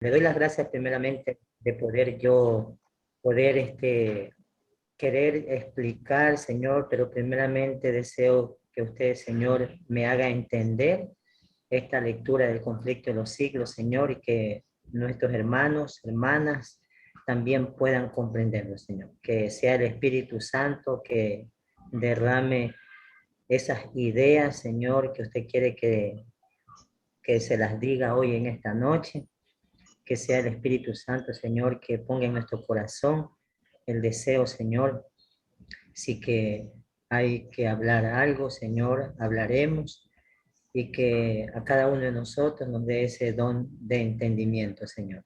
Le doy las gracias primeramente de poder querer explicar, Señor, pero primeramente deseo que usted, Señor, me haga entender esta lectura del conflicto de los siglos, Señor, y que nuestros hermanos, hermanas, también puedan comprenderlo, Señor. Que sea el Espíritu Santo que derrame esas ideas, Señor, que usted quiere que se las diga hoy en esta noche. Que sea el Espíritu Santo, Señor, que ponga en nuestro corazón el deseo, Señor. Si que hay que hablar algo, Señor, hablaremos, y que a cada uno de nosotros nos dé ese don de entendimiento, Señor.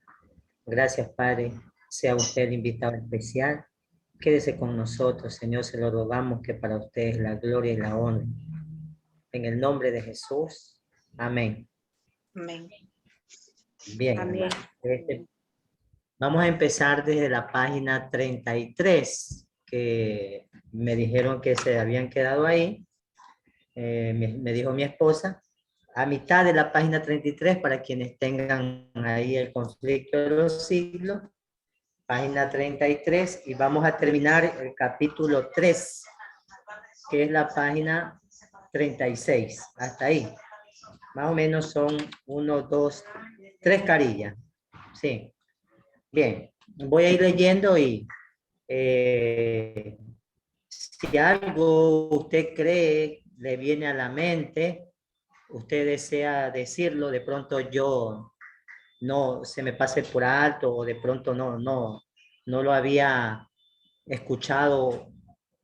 Gracias, Padre. Sea usted el invitado especial. Quédese con nosotros, Señor, se lo rogamos, que para usted es la gloria y la honra. En el nombre de Jesús. Amén. Amén. Bien, Amén. hermano. Vamos a empezar desde la página 33, que me dijeron que se habían quedado ahí. Me dijo mi esposa, a mitad de la página 33, para quienes tengan ahí el conflicto de los siglos, página 33, y vamos a terminar el capítulo 3, que es la página 36, hasta ahí. Más o menos son 1, 2, 3 carillas. Sí. Bien, voy a ir leyendo y si algo usted cree le viene a la mente, usted desea decirlo, de pronto yo no se me pase por alto, o de pronto no lo había escuchado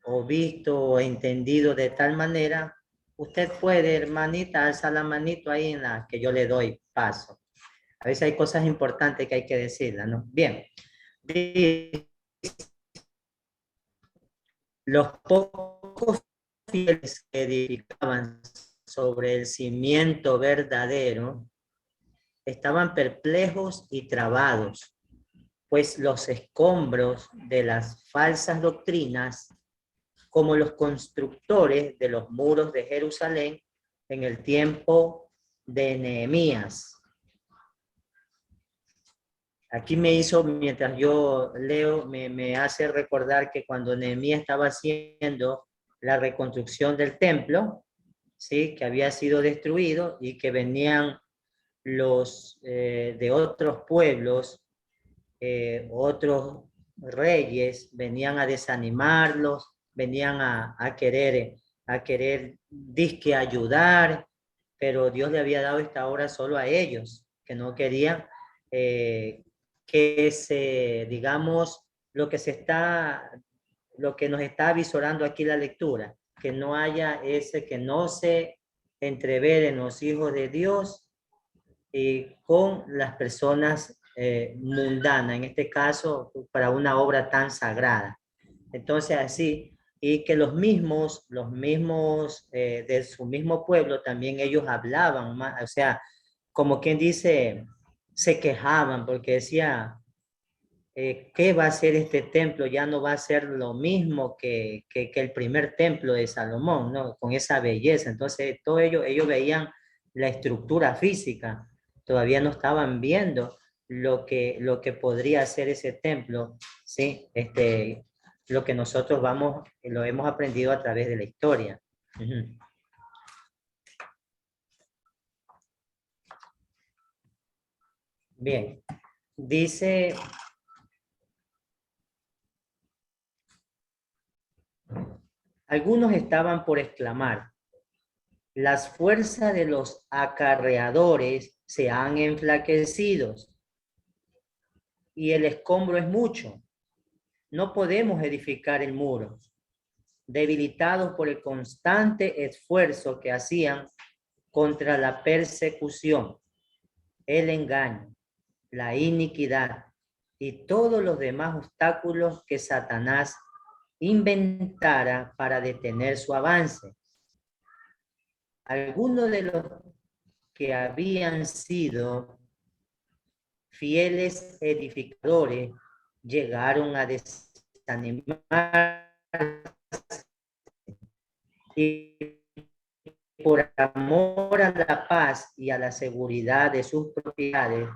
o visto o entendido de tal manera, usted puede, hermanita, alza la manito ahí en la que yo le doy paso. A veces hay cosas importantes que hay que decirlas, ¿no? Bien. Los pocos fieles que edificaban sobre el cimiento verdadero estaban perplejos y trabados, pues los escombros de las falsas doctrinas, como los constructores de los muros de Jerusalén en el tiempo de Nehemías. Aquí me hizo, mientras yo leo, me hace recordar que cuando Nehemías estaba haciendo la reconstrucción del templo, ¿sí?, que había sido destruido, y que venían los de otros pueblos, otros reyes, venían a desanimarlos, venían a querer disque ayudar, pero Dios le había dado esta obra solo a ellos, que no querían que digamos, lo que nos está avisorando aquí la lectura, que no haya que no se entreveren los hijos de Dios con las personas mundanas, en este caso, para una obra tan sagrada. Entonces, así, y que los mismos de su mismo pueblo, también ellos hablaban más, o sea, como quien dice, se quejaban, porque decía, ¿qué va a ser este templo? Ya no va a ser lo mismo que el primer templo de Salomón, ¿no? Con esa belleza. Entonces, todo ellos veían la estructura física, todavía no estaban viendo lo que podría ser ese templo, ¿sí? Lo que nosotros lo hemos aprendido a través de la historia. Uh-huh. Bien, dice... Algunos estaban por exclamar, las fuerzas de los acarreadores se han enflaquecido y el escombro es mucho. No podemos edificar el muro, debilitados por el constante esfuerzo que hacían contra la persecución, el engaño, la iniquidad y todos los demás obstáculos que Satanás inventara para detener su avance. Algunos de los que habían sido fieles edificadores llegaron a desanimar y por amor a la paz y a la seguridad de sus propiedades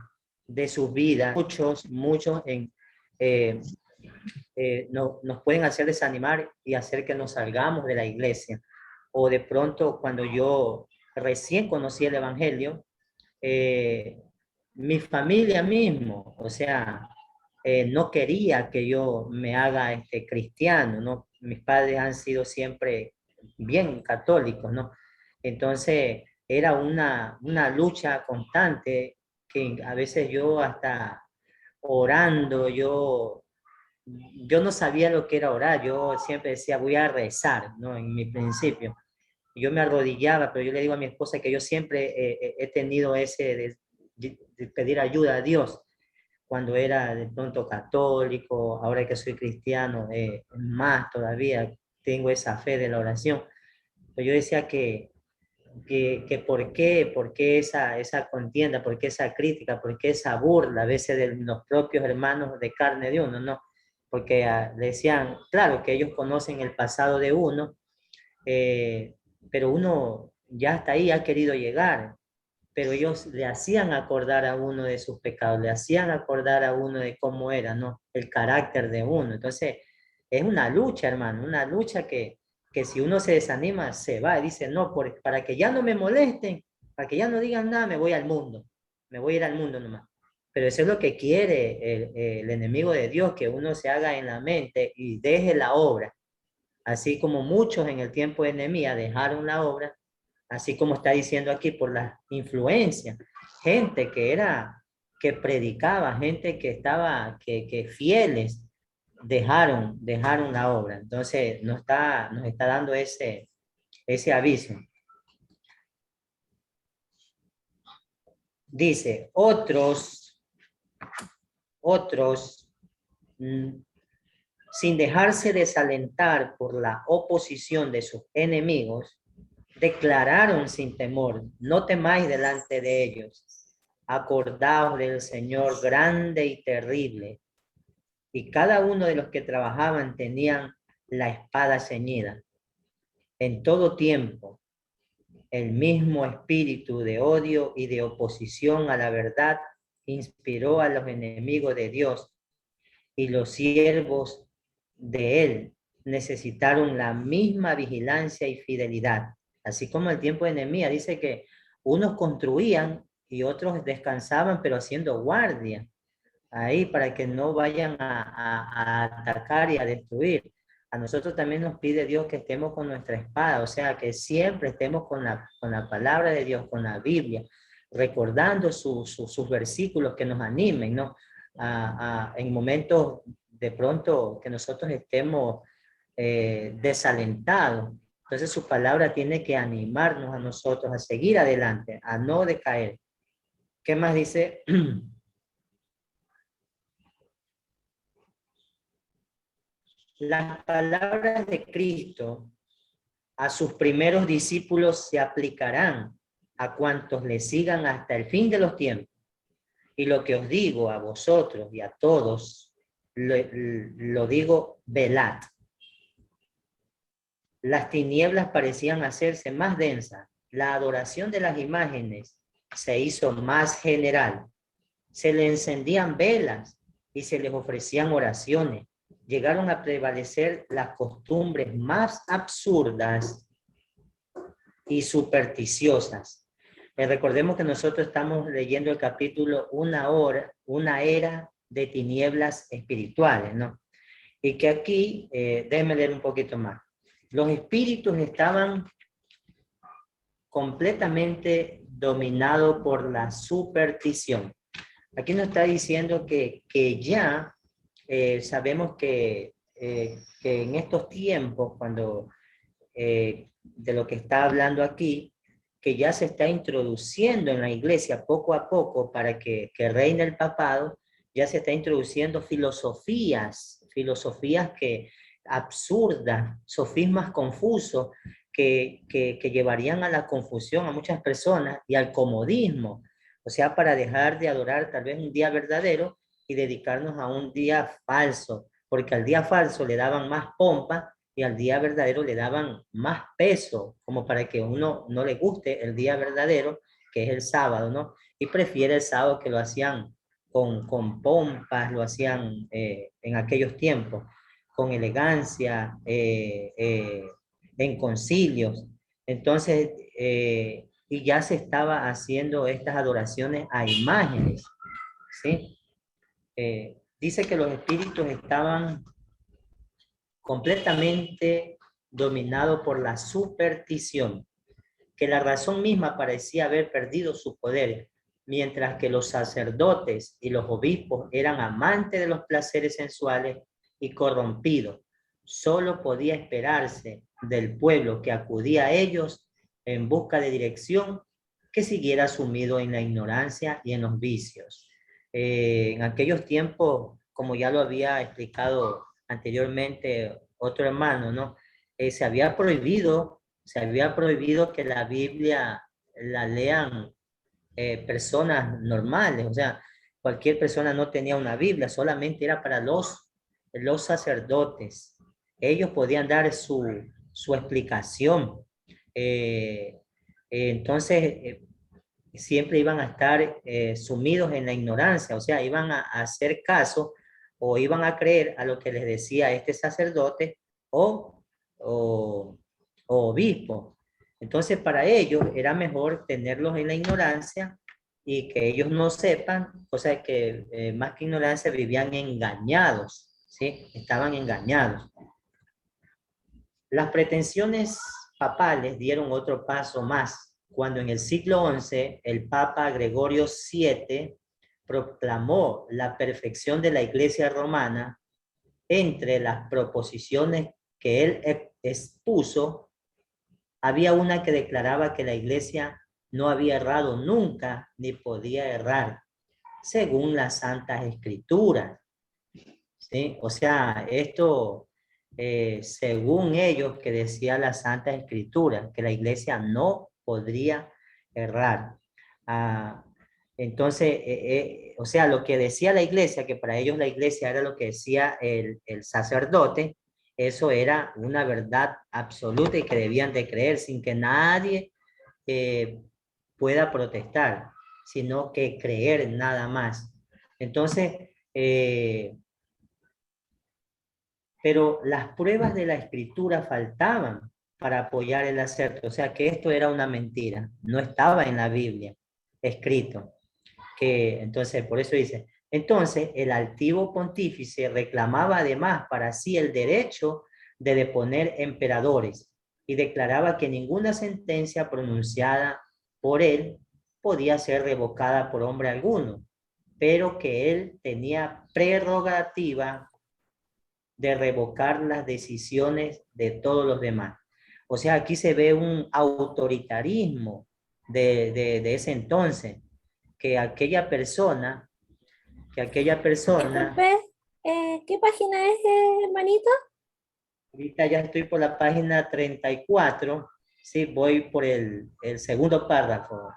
de su vida. Muchos nos pueden hacer desanimar y hacer que nos salgamos de la iglesia. O de pronto, cuando yo recién conocí el Evangelio, mi familia mismo, o sea, no quería que yo me haga cristiano, ¿no? Mis padres han sido siempre bien católicos, ¿no? Entonces, era una lucha constante que a veces yo hasta orando, yo no sabía lo que era orar, yo siempre decía, voy a rezar, ¿no? En mi principio. Yo me arrodillaba, pero yo le digo a mi esposa que yo siempre he tenido ese de pedir ayuda a Dios cuando era de pronto católico, ahora que soy cristiano, más todavía tengo esa fe de la oración. Pero yo decía que por qué esa contienda, por qué esa crítica, por qué esa burla a veces de los propios hermanos de carne de uno, ¿no? Porque decían, claro, que ellos conocen el pasado de uno, eh, pero uno ya hasta ahí ha querido llegar, pero ellos le hacían acordar a uno de sus pecados, le hacían acordar a uno de cómo era, ¿no? El carácter de uno. Entonces, es una lucha, hermano, una lucha que si uno se desanima, se va y dice, no, para que ya no me molesten, para que ya no digan nada, me voy al mundo, me voy a ir al mundo nomás. Pero eso es lo que quiere el enemigo de Dios, que uno se haga en la mente y deje la obra. Así como muchos en el tiempo de Nehemías dejaron la obra, así como está diciendo aquí, por la influencia, gente que predicaba, gente que estaba, que fieles, dejaron la obra. Entonces, nos está dando ese aviso. Dice, otros, sin dejarse desalentar por la oposición de sus enemigos, declararon sin temor, no temáis delante de ellos, acordaos del Señor grande y terrible. Y cada uno de los que trabajaban tenían la espada ceñida. En todo tiempo, el mismo espíritu de odio y de oposición a la verdad inspiró a los enemigos de Dios, y los siervos de él necesitaron la misma vigilancia y fidelidad. Así como el tiempo de Nehemías dice que unos construían y otros descansaban, pero haciendo guardia ahí para que no vayan a atacar y a destruir. A nosotros también nos pide Dios que estemos con nuestra espada, o sea, que siempre estemos con la palabra de Dios, con la Biblia, recordando sus versículos que nos animen, ¿no? En momentos de pronto que nosotros estemos desalentados. Entonces su palabra tiene que animarnos a nosotros a seguir adelante, a no decaer. ¿Qué más dice? Las palabras de Cristo a sus primeros discípulos se aplicarán a cuantos le sigan hasta el fin de los tiempos. Y lo que os digo a vosotros y a todos, lo digo, velad. Las tinieblas parecían hacerse más densas. La adoración de las imágenes se hizo más general. Se le encendían velas y se les ofrecían oraciones. Llegaron a prevalecer las costumbres más absurdas y supersticiosas. Recordemos que nosotros estamos leyendo el capítulo una era de tinieblas espirituales, ¿no? Y que aquí, déjenme leer un poquito más. Los espíritus estaban completamente dominados por la superstición. Aquí nos está diciendo que ya sabemos que en estos tiempos, cuando de lo que está hablando aquí, que ya se está introduciendo en la iglesia poco a poco para que reine el papado, ya se está introduciendo filosofías que absurdas, sofismas confusos, que llevarían a la confusión a muchas personas y al comodismo, o sea, para dejar de adorar tal vez un día verdadero y dedicarnos a un día falso, porque al día falso le daban más pompa y al día verdadero le daban más peso, como para que uno no le guste el día verdadero, que es el sábado, ¿no? Y prefiere el sábado, que lo hacían con pompas, lo hacían en aquellos tiempos, con elegancia, en concilios. Entonces, y ya se estaba haciendo estas adoraciones a imágenes, ¿sí? Dice que los espíritus estaban completamente dominados por la superstición, que la razón misma parecía haber perdido su poder, mientras que los sacerdotes y los obispos eran amantes de los placeres sensuales y corrompidos. Solo podía esperarse del pueblo que acudía a ellos en busca de dirección que siguiera sumido en la ignorancia y en los vicios. En aquellos tiempos, como ya lo había explicado anteriormente otro hermano, ¿no? Se había prohibido que la Biblia la lean personas normales, o sea, cualquier persona no tenía una Biblia, solamente era para los sacerdotes. Ellos podían dar su explicación. Entonces, siempre iban a estar sumidos en la ignorancia, o sea, iban a hacer caso o iban a creer a lo que les decía este sacerdote o, o, o obispo. Entonces, para ellos era mejor tenerlos en la ignorancia y que ellos no sepan, o sea, que más que ignorancia vivían engañados, ¿sí? Estaban engañados. Las pretensiones papales dieron otro paso más, cuando en el siglo XI el Papa Gregorio VII proclamó la perfección de la Iglesia romana. Entre las proposiciones que él expuso, había una que declaraba que la Iglesia no había errado nunca ni podía errar, según las Santas Escrituras. ¿Sí? O sea, esto, según ellos, que decía la Santa Escritura, que la iglesia no podría errar. Ah, entonces, o sea, lo que decía la iglesia, que para ellos la iglesia era lo que decía el sacerdote, eso era una verdad absoluta y que debían de creer sin que nadie eh, pueda protestar, sino que creer nada más. Entonces, pero las pruebas de la escritura faltaban para apoyar el acerto, o sea que esto era una mentira, no estaba en la Biblia escrito, que entonces por eso dice, entonces el altivo pontífice reclamaba además para sí el derecho de deponer emperadores y declaraba que ninguna sentencia pronunciada por él podía ser revocada por hombre alguno, pero que él tenía prerrogativa de revocar las decisiones de todos los demás. O sea, aquí se ve un autoritarismo de ese entonces, que aquella persona, Disculpe, ¿qué página es, hermanito? ahorita ya estoy por la página 34, sí, voy por el segundo párrafo,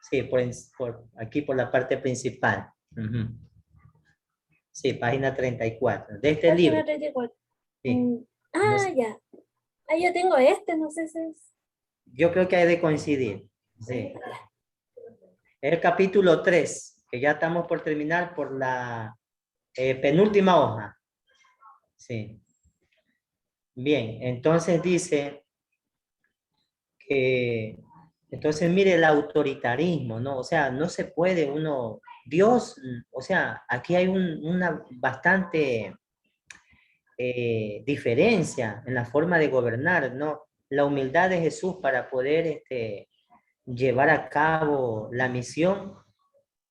sí, aquí por la parte principal. Uh-huh. Sí, página 34, de este libro, Página 34. sí. No sé, Ya. Ah, yo tengo este, no sé si es. yo creo que hay de coincidir, sí. El capítulo 3, que ya estamos por terminar por la penúltima hoja. Sí. Bien, entonces dice que, entonces mire el autoritarismo, ¿no? O sea, no se puede uno, Dios, o sea, aquí hay una bastante diferencia en la forma de gobernar, ¿no? La humildad de Jesús para poder llevar a cabo la misión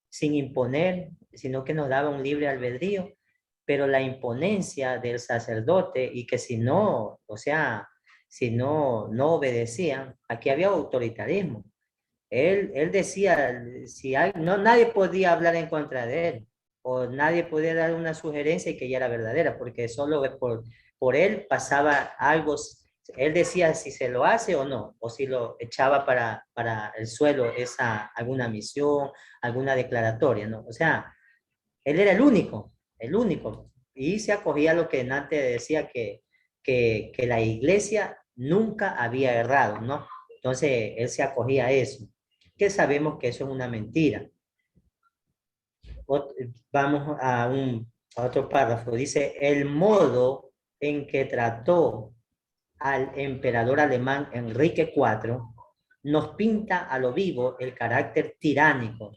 sin imponer, sino que nos daba un libre albedrío, pero la imponencia del sacerdote y que si no, o sea, si no obedecían, aquí había autoritarismo. Él decía, si hay, no, nadie podía hablar en contra de él, o nadie podía dar una sugerencia y que ya era verdadera, porque solo por él pasaba algo, él decía si se lo hace o no, o si lo echaba para el suelo esa, alguna misión, alguna declaratoria, ¿no? O sea, él era el único, y se acogía a lo que Nante decía que la iglesia nunca había errado, ¿no? Entonces, él se acogía a eso, que sabemos que eso es una mentira. Vamos a otro párrafo. Dice, el modo en que trató al emperador alemán Enrique IV nos pinta a lo vivo el carácter tiránico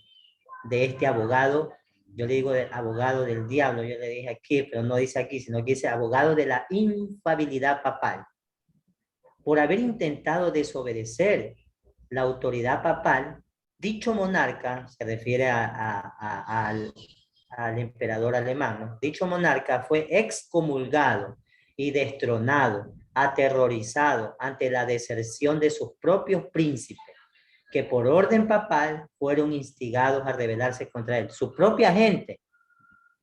de este abogado. Yo le digo abogado del diablo, yo le dije aquí, pero no dice aquí, sino que dice abogado de la infalibilidad papal. Por haber intentado desobedecer la autoridad papal, dicho monarca, se refiere al emperador alemán, ¿no? Dicho monarca fue excomulgado y destronado, aterrorizado ante la deserción de sus propios príncipes, que por orden papal fueron instigados a rebelarse contra él. Su propia gente.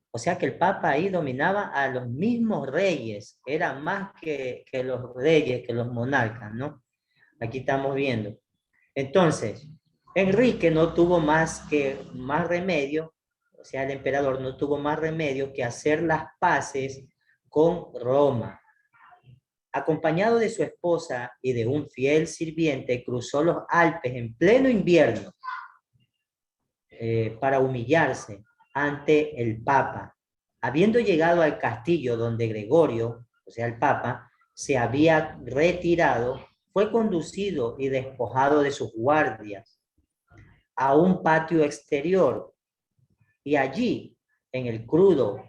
O sea que el Papa ahí dominaba a los mismos reyes, era más que los reyes, que los monarcas, ¿no? Aquí estamos viendo. Entonces, Enrique no tuvo más remedio, o sea, el emperador no tuvo más remedio que hacer las paces con Roma. Acompañado de su esposa y de un fiel sirviente, cruzó los Alpes en pleno invierno para humillarse ante el Papa. Habiendo llegado al castillo donde Gregorio, o sea, el Papa, se había retirado, fue conducido y despojado de sus guardias a un patio exterior, y allí, en el crudo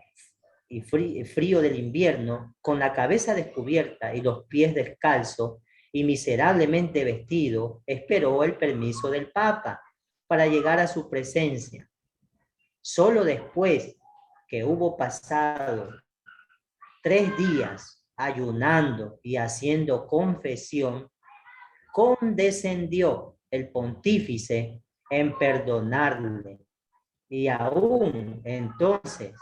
y frío del invierno, con la cabeza descubierta y los pies descalzos y miserablemente vestido, esperó el permiso del Papa para llegar a su presencia. Solo después que hubo pasado 3 días ayunando y haciendo confesión, condescendió el pontífice en perdonarle, y aún entonces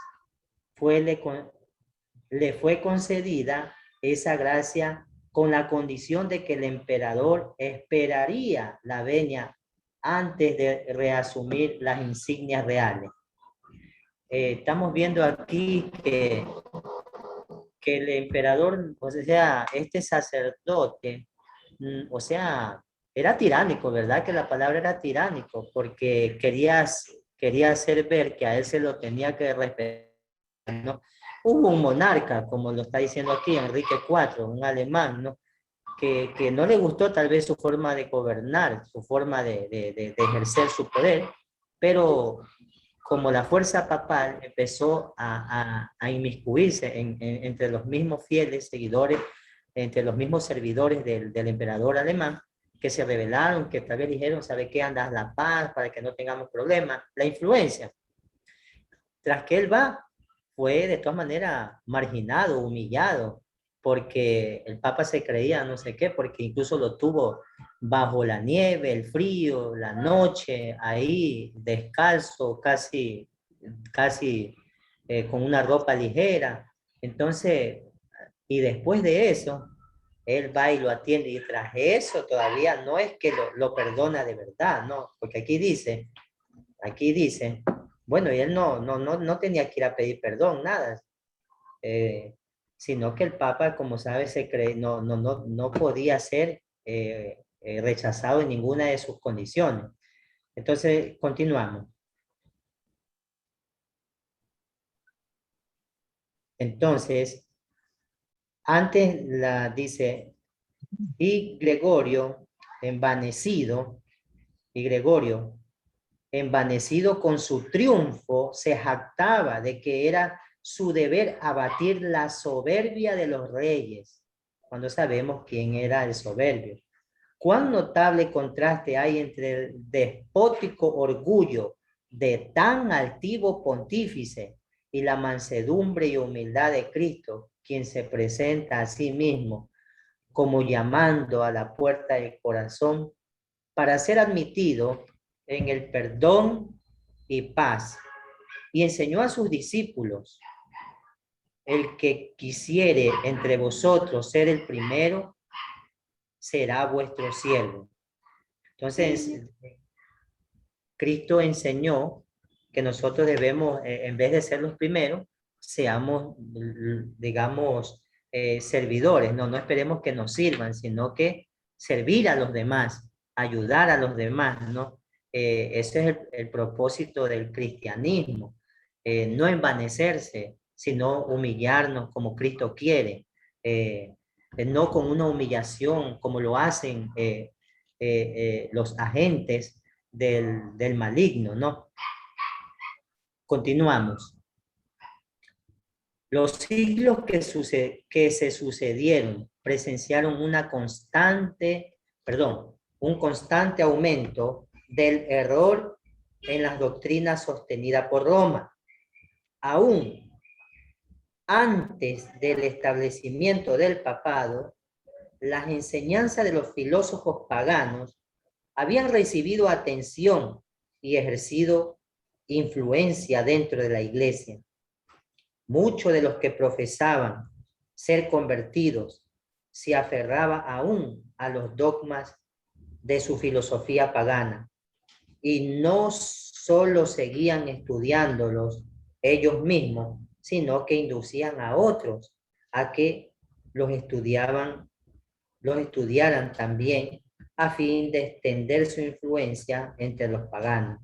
le fue concedida esa gracia con la condición de que el emperador esperaría la venia antes de reasumir las insignias reales. Estamos viendo aquí que el emperador, o sea, este sacerdote, o sea, era tiránico, ¿verdad? Que la palabra era tiránico, porque quería hacer ver que a él se lo tenía que respetar, ¿no? Hubo un monarca, como lo está diciendo aquí, Enrique IV, un alemán, ¿no? Que no le gustó tal vez su forma de gobernar, su forma de ejercer su poder, pero como la fuerza papal empezó a inmiscuirse entre los mismos fieles seguidores, entre los mismos servidores del emperador alemán, que se rebelaron, que tal vez dijeron, ¿sabe qué? Andas la paz para que no tengamos problemas. La influencia. Tras que él va, fue de todas maneras marginado, humillado, porque el Papa se creía no sé qué, porque incluso lo tuvo bajo la nieve, el frío, la noche, ahí descalzo, casi con una ropa ligera. Entonces, y después de eso, él va y lo atiende, y tras eso todavía no es que lo perdona de verdad, no, porque aquí dice, bueno, y él no tenía que ir a pedir perdón, nada, eh, sino que el Papa, como sabe, no podía ser rechazado en ninguna de sus condiciones. Entonces, continuamos. Entonces, antes dice, y Gregorio, envanecido, y Gregorio, envanecido con su triunfo, se jactaba de que era su deber abatir la soberbia de los reyes, cuando sabemos quién era el soberbio. Cuán notable contraste hay entre el despótico orgullo de tan altivo pontífice y la mansedumbre y humildad de Cristo, quien se presenta a sí mismo como llamando a la puerta del corazón para ser admitido en el perdón y paz. Y enseñó a sus discípulos, el que quisiere entre vosotros ser el primero, será vuestro siervo. Entonces, Cristo enseñó que nosotros debemos, en vez de ser los primeros, seamos, digamos, servidores, no esperemos que nos sirvan, sino que servir a los demás, ayudar a los demás, ¿no? Ese es el propósito del cristianismo. no envanecerse, sino humillarnos como Cristo quiere, no con una humillación como lo hacen los agentes del maligno, ¿no? Continuamos. Los siglos que se sucedieron presenciaron un constante aumento del error en las doctrinas sostenidas por Roma. Aún antes del establecimiento del papado, las enseñanzas de los filósofos paganos habían recibido atención y ejercido influencia dentro de la iglesia. Muchos de los que profesaban ser convertidos se aferraba aún a los dogmas de su filosofía pagana y no solo seguían estudiándolos ellos mismos, sino que inducían a otros a que los estudiaran también a fin de extender su influencia entre los paganos.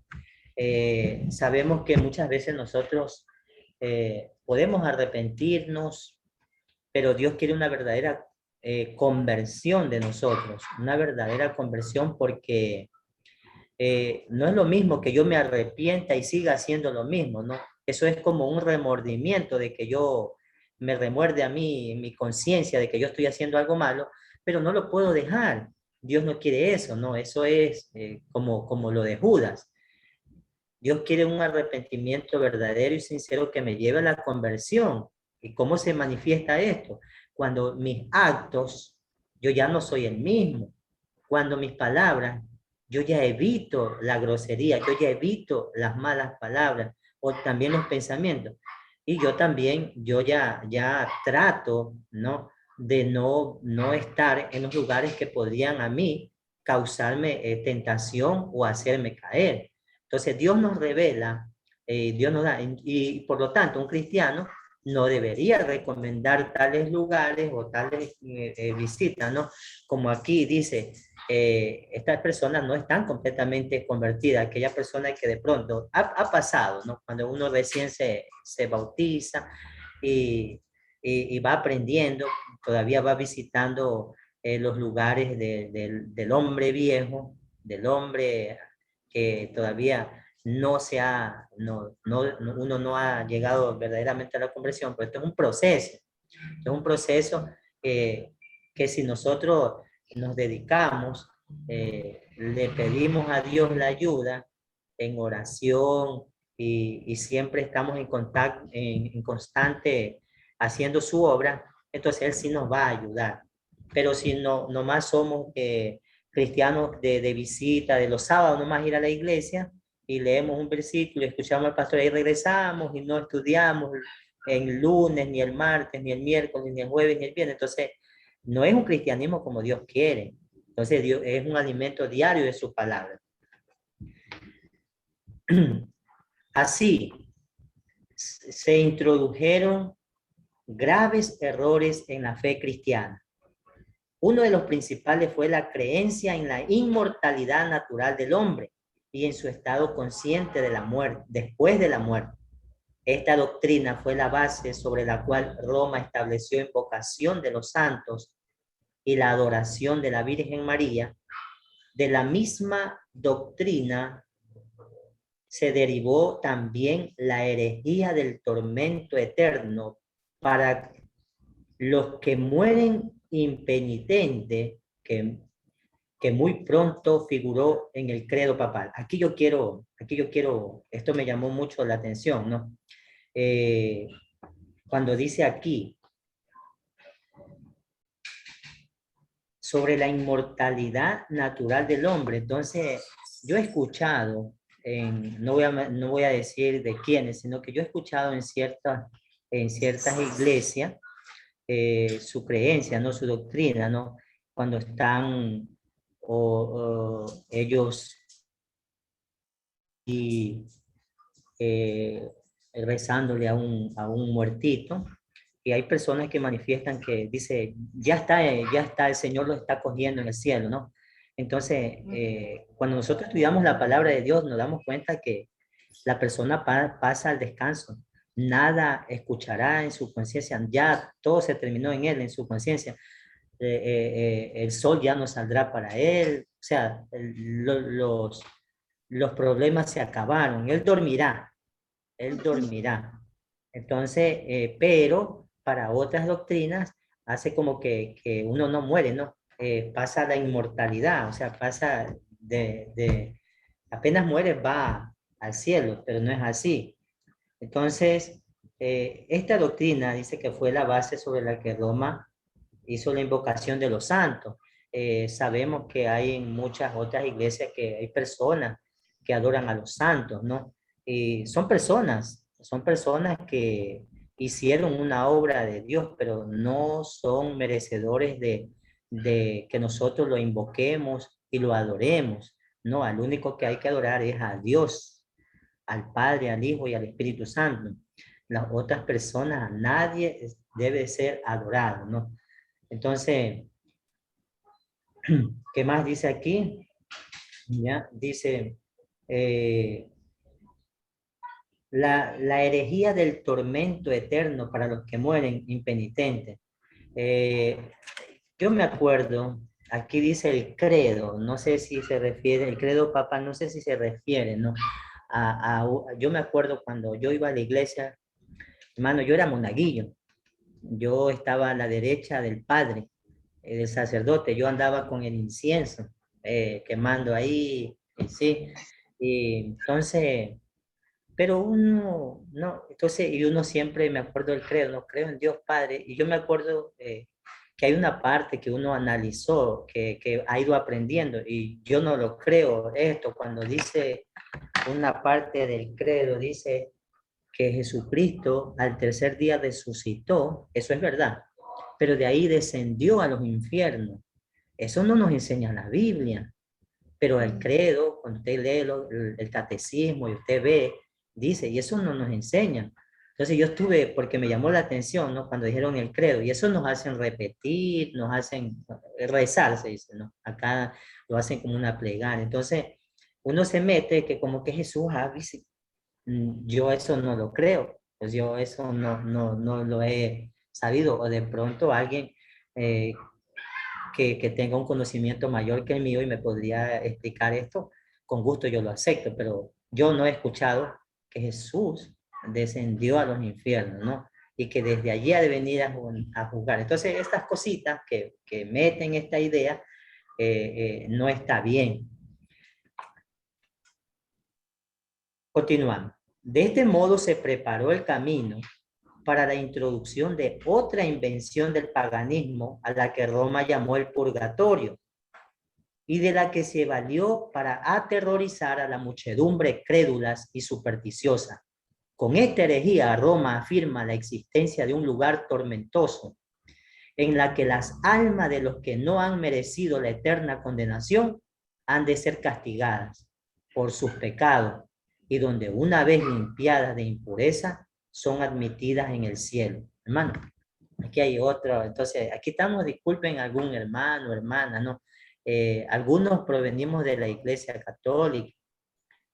Sabemos que muchas veces nosotros podemos arrepentirnos, pero Dios quiere una verdadera conversión de nosotros, una verdadera conversión, porque no es lo mismo que yo me arrepienta y siga haciendo lo mismo, ¿no? Eso es como un remordimiento de que yo me remuerde a mí, mi conciencia de que yo estoy haciendo algo malo, pero no lo puedo dejar. Dios no quiere eso, ¿no? Eso es como lo de Judas. Dios quiere un arrepentimiento verdadero y sincero que me lleve a la conversión. ¿Y cómo se manifiesta esto? Cuando mis actos, yo ya no soy el mismo. Cuando mis palabras, yo ya evito la grosería, yo ya evito las malas palabras o también los pensamientos. Y yo también, yo ya trato, ¿no? De no estar en los lugares que podrían a mí causarme tentación o hacerme caer. Entonces Dios nos revela, Dios nos da, y por lo tanto un cristiano no debería recomendar tales lugares o tales visitas, ¿no? Como aquí dice, estas personas no están completamente convertidas, aquella persona que de pronto ha pasado, ¿no? Cuando uno recién se bautiza y va aprendiendo, todavía va visitando los lugares del hombre viejo, del hombre que todavía uno no ha llegado verdaderamente a la conversión, pero esto es un proceso que si nosotros nos dedicamos, le pedimos a Dios la ayuda en oración y siempre estamos en contacto, en constante haciendo su obra, entonces Él sí nos va a ayudar. Pero si no, nomás somos cristianos de visita, de los sábados nomás ir a la iglesia y leemos un versículo, escuchamos al pastor y regresamos y no estudiamos el lunes, ni el martes, ni el miércoles, ni el jueves, ni el viernes. Entonces, no es un cristianismo como Dios quiere. Entonces, Dios es un alimento diario de su palabra. Así, se introdujeron graves errores en la fe cristiana. Uno de los principales fue la creencia en la inmortalidad natural del hombre y en su estado consciente de la muerte, después de la muerte. Esta doctrina fue la base sobre la cual Roma estableció invocación de los santos y la adoración de la Virgen María. De la misma doctrina se derivó también la herejía del tormento eterno para los que mueren impenitentes, que muy pronto figuró en el credo papal. Aquí yo quiero, esto me llamó mucho la atención, ¿no? Cuando dice aquí sobre la inmortalidad natural del hombre, entonces yo he escuchado, no voy a decir de quiénes, sino que yo he escuchado en ciertas iglesias su creencia, ¿no? Su doctrina, ¿no? Cuando están ellos y rezándole a un muertito, y hay personas que manifiestan que dice, ya está, el Señor lo está cogiendo en el cielo, ¿no? Entonces, cuando nosotros estudiamos la palabra de Dios, nos damos cuenta que la persona pasa al descanso. Nada escuchará en su conciencia, ya todo se terminó en él, en su conciencia. El sol ya no saldrá para él, o sea, los problemas se acabaron, él dormirá, él dormirá. Entonces, pero para otras doctrinas hace como que uno no muere, ¿no? Pasa la inmortalidad, o sea, pasa apenas muere va al cielo, pero no es así. Entonces, esta doctrina dice que fue la base sobre la que Roma hizo la invocación de los santos. Sabemos que hay en muchas otras iglesias que hay personas que adoran a los santos, ¿no? Y son personas que hicieron una obra de Dios, pero no son merecedores de que nosotros lo invoquemos y lo adoremos. No, al único que hay que adorar es a Dios, al Padre, al Hijo y al Espíritu Santo. Las otras personas, nadie debe ser adorado, ¿no? Entonces, ¿qué más dice aquí? ¿Ya? Dice, eh, la herejía del tormento eterno para los que mueren impenitentes. Eh, yo me acuerdo, aquí dice el credo, no sé si se refiere, el credo papal, no sé si se refiere, ¿no? Yo me acuerdo cuando yo iba a la iglesia, hermano, yo era monaguillo, yo estaba a la derecha del padre, del sacerdote, yo andaba con el incienso, quemando ahí, sí, y entonces, pero uno, no, entonces, y uno siempre, me acuerdo del credo, no creo en Dios Padre, y yo me acuerdo que hay una parte que uno analizó, que ha ido aprendiendo, y yo no lo creo esto, cuando dice una parte del credo, dice que Jesucristo al tercer día resucitó, eso es verdad, pero de ahí descendió a los infiernos. Eso no nos enseña la Biblia, pero el credo, cuando usted lee el catecismo y usted ve, dice, y eso no nos enseña. Entonces yo estuve, porque me llamó la atención, ¿no? Cuando dijeron el credo, y eso nos hacen repetir, nos hacen rezar, se dice, ¿no? Acá lo hacen como una plegaria. Entonces uno se mete que como que Jesús dice, yo eso no lo creo, pues yo eso no lo he sabido, o de pronto alguien eh, que tenga un conocimiento mayor que el mío y me podría explicar esto, con gusto yo lo acepto, pero yo no he escuchado que Jesús descendió a los infiernos, ¿no? Y que desde allí ha de venir a juzgar. Entonces, estas cositas que meten esta idea no está bien. Continuando. De este modo se preparó el camino para la introducción de otra invención del paganismo a la que Roma llamó el purgatorio y de la que se valió para aterrorizar a la muchedumbre crédulas y supersticiosa. Con esta herejía Roma afirma la existencia de un lugar tormentoso en la que las almas de los que no han merecido la eterna condenación han de ser castigadas por sus pecados y donde una vez limpiadas de impureza son admitidas en el cielo. Hermano, aquí hay otro, entonces aquí estamos, disculpen algún hermano, hermana, ¿no? Algunos provenimos de la Iglesia Católica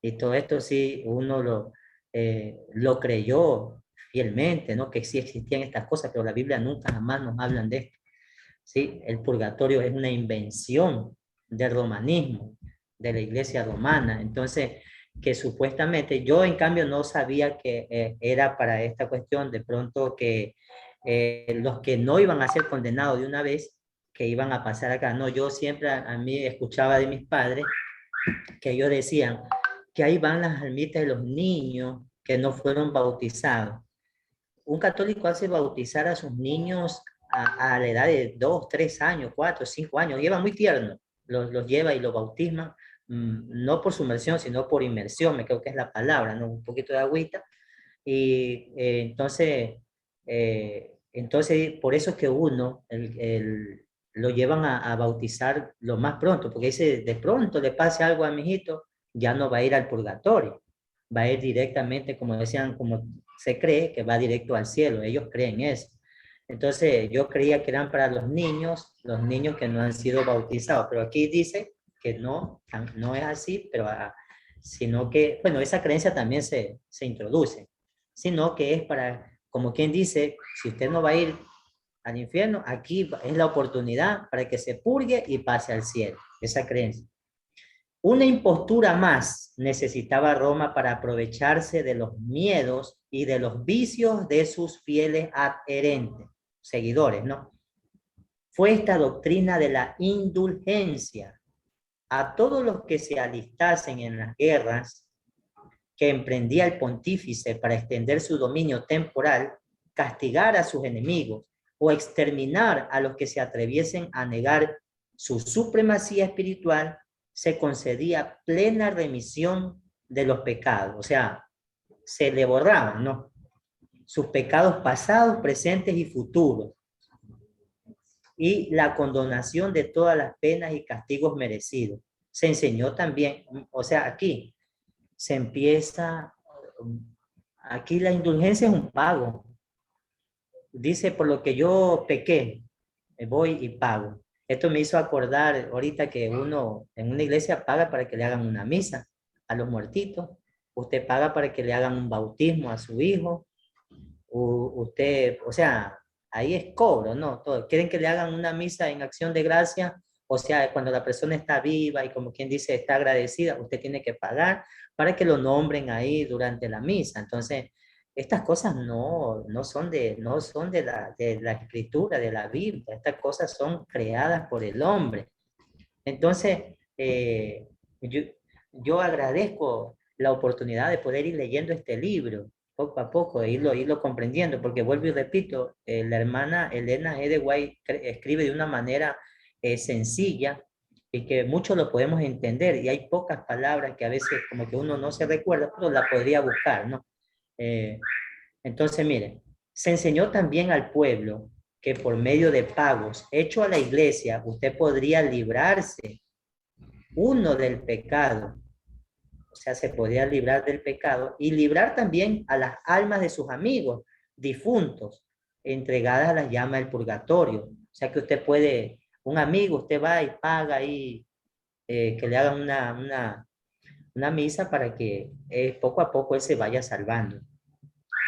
y todo esto sí, uno lo creyó fielmente, ¿no? Que sí existían estas cosas, pero la Biblia nunca jamás nos hablan de esto. ¿Sí? El purgatorio es una invención del romanismo, de la iglesia romana. Entonces, que supuestamente yo en cambio no sabía que era para esta cuestión, de pronto que los que no iban a ser condenados de una vez, que iban a pasar acá. No, yo siempre a mí escuchaba de mis padres que ellos decían que ahí van las almitas de los niños que no fueron bautizados. Un católico hace bautizar a sus niños a la edad de 2, 3 años, 4, 5 años, lleva muy tierno, los lleva y los bautisma, no por sumersión, sino por inmersión, me creo que es la palabra, ¿no? Un poquito de agüita, y entonces, por eso es que uno lo llevan a bautizar lo más pronto, porque dice, de pronto le pase algo a mi hijito, ya no va a ir al purgatorio, va a ir directamente, como decían, como se cree, que va directo al cielo, ellos creen eso. Entonces, yo creía que eran para los niños que no han sido bautizados, pero aquí dice que no es así, pero sino que, bueno, esa creencia también se introduce, sino que es para, como quien dice, si usted no va a ir al infierno, aquí es la oportunidad para que se purgue y pase al cielo, esa creencia. Una impostura más necesitaba Roma para aprovecharse de los miedos y de los vicios de sus fieles adherentes, seguidores, ¿no? Fue esta doctrina de la indulgencia. A todos los que se alistasen en las guerras que emprendía el pontífice para extender su dominio temporal, castigar a sus enemigos o exterminar a los que se atreviesen a negar su supremacía espiritual, se concedía plena remisión de los pecados. O sea, se le borraban, ¿no? Sus pecados pasados, presentes y futuros. Y la condonación de todas las penas y castigos merecidos. Se enseñó también, o sea, aquí se empieza, aquí la indulgencia es un pago. Dice, por lo que yo pequé, voy y pago. Esto me hizo acordar ahorita que uno en una iglesia paga para que le hagan una misa a los muertitos. Usted paga para que le hagan un bautismo a su hijo. Usted, o sea, ahí es cobro, ¿no? Todo. Quieren que le hagan una misa en acción de gracia, o sea, cuando la persona está viva y como quien dice está agradecida, usted tiene que pagar para que lo nombren ahí durante la misa. Entonces, estas cosas no son de la escritura, de la Biblia. Estas cosas son creadas por el hombre. Entonces, yo agradezco la oportunidad de poder ir leyendo este libro poco a poco, de irlo comprendiendo, porque vuelvo y repito, la hermana Elena G. de White escribe de una manera sencilla y que muchos lo podemos entender, y hay pocas palabras que a veces como que uno no se recuerda, pero la podría buscar, ¿no? Eh, entonces, miren, se enseñó también al pueblo que por medio de pagos hechos a la iglesia, usted podría librarse uno del pecado, o sea, se podía librar del pecado y librar también a las almas de sus amigos difuntos, entregadas a las llamas del purgatorio. O sea, que usted puede, un amigo, usted va y paga ahí, que le hagan una misa para que poco a poco él se vaya salvando.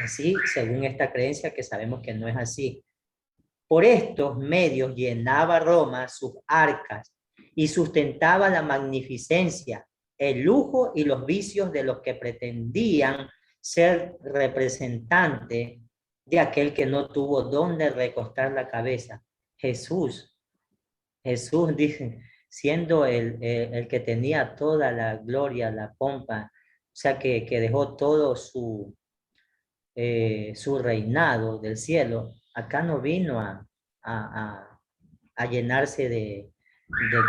Así, según esta creencia, que sabemos que no es así. Por estos medios llenaba Roma sus arcas y sustentaba la magnificencia, el lujo y los vicios de los que pretendían ser representante de aquel que no tuvo dónde recostar la cabeza. Jesús, Jesús dice, siendo el que tenía toda la gloria, la pompa, o sea, que dejó todo su reinado del cielo, acá no vino a llenarse de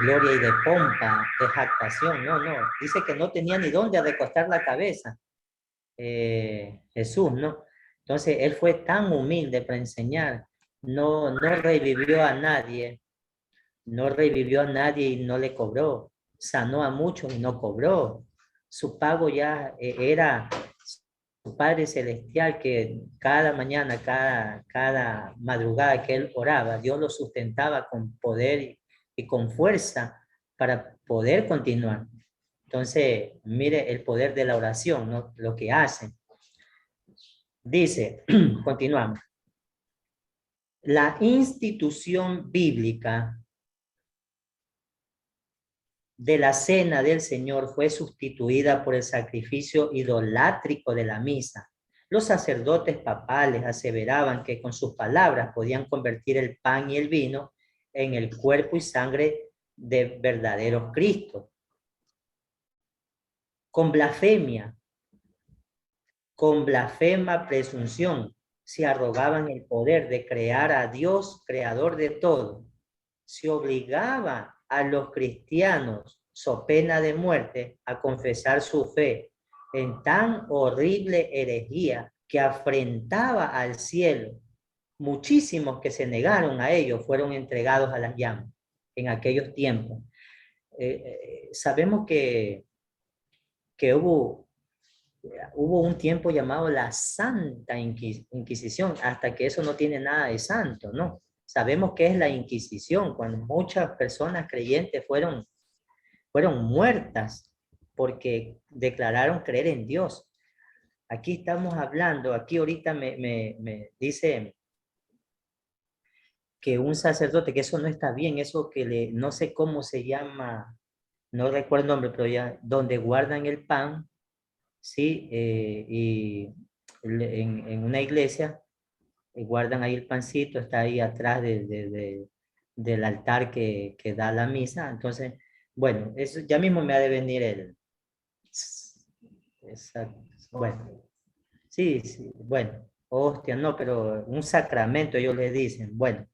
gloria y de pompa, de jactación, no, no, dice que no tenía ni dónde recostar la cabeza, Jesús, ¿no? Entonces, él fue tan humilde para enseñar, no revivió a nadie, no revivió a nadie y no le cobró, sanó a muchos y no cobró, su pago ya era su Padre Celestial, que cada mañana, cada madrugada que él oraba, Dios lo sustentaba con poder y con fuerza para poder continuar. Entonces, mire el poder de la oración, ¿no? Lo que hacen. Dice, continuamos. La institución bíblica de la cena del Señor fue sustituida por el sacrificio idolátrico de la misa. Los sacerdotes papales aseveraban que con sus palabras podían convertir el pan y el vino en el cuerpo y sangre de verdaderos Cristos. Con blasfema presunción, se arrogaban el poder de crear a Dios, creador de todo. Se obligaba a los cristianos, so pena de muerte, a confesar su fe en tan horrible herejía que afrentaba al cielo. Muchísimos que se negaron a ello fueron entregados a las llamas en aquellos tiempos. Sabemos que hubo un tiempo llamado la Santa Inquisición, hasta que eso no tiene nada de santo, ¿no? Sabemos que es la Inquisición, cuando muchas personas creyentes fueron muertas porque declararon creer en Dios. Aquí estamos hablando, aquí ahorita me dice que un sacerdote, que eso no está bien, eso que no sé cómo se llama, no recuerdo el nombre, pero ya, donde guardan el pan, ¿sí? Y en una iglesia guardan ahí el pancito, está ahí atrás del altar que da la misa. Entonces, bueno, eso ya mismo me ha de venir exacto, bueno, sí, sí, bueno, hostia, no, pero un sacramento ellos le dicen, bueno.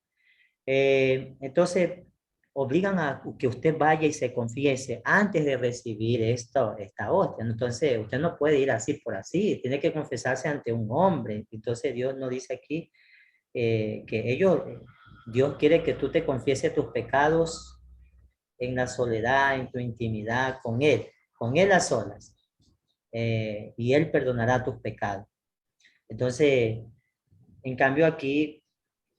Entonces, obligan a que usted vaya y se confiese antes de recibir esta hostia. Entonces, usted no puede ir así por así, tiene que confesarse ante un hombre. Entonces, Dios nos dice aquí que Dios quiere que tú te confieses tus pecados en la soledad, en tu intimidad con Él a solas, y Él perdonará tus pecados. Entonces, en cambio aquí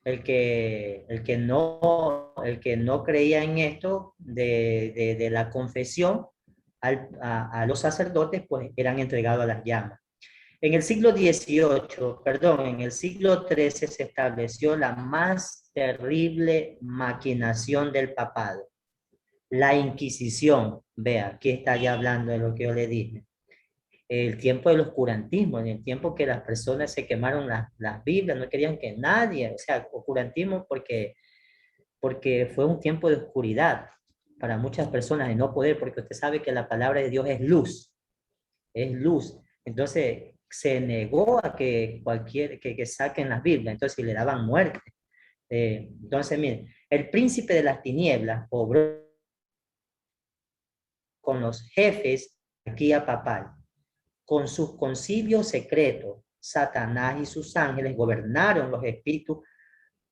el que no creía en esto de la confesión a los sacerdotes, pues eran entregados a las llamas. En el siglo XVIII, perdón, en el siglo XIII se estableció la más terrible maquinación del papado, la Inquisición. Vea, aquí está ya hablando de lo que yo le dije. El tiempo del oscurantismo, en el tiempo que las personas se quemaron las Biblias, no querían que nadie, o sea, oscurantismo porque fue un tiempo de oscuridad para muchas personas de no poder, porque usted sabe que la palabra de Dios es luz, es luz. Entonces se negó a que que saquen las Biblias, entonces le daban muerte. Entonces, miren, el príncipe de las tinieblas obró con los jefes aquí a papal. Con sus concilios secretos, Satanás y sus ángeles gobernaron los espíritus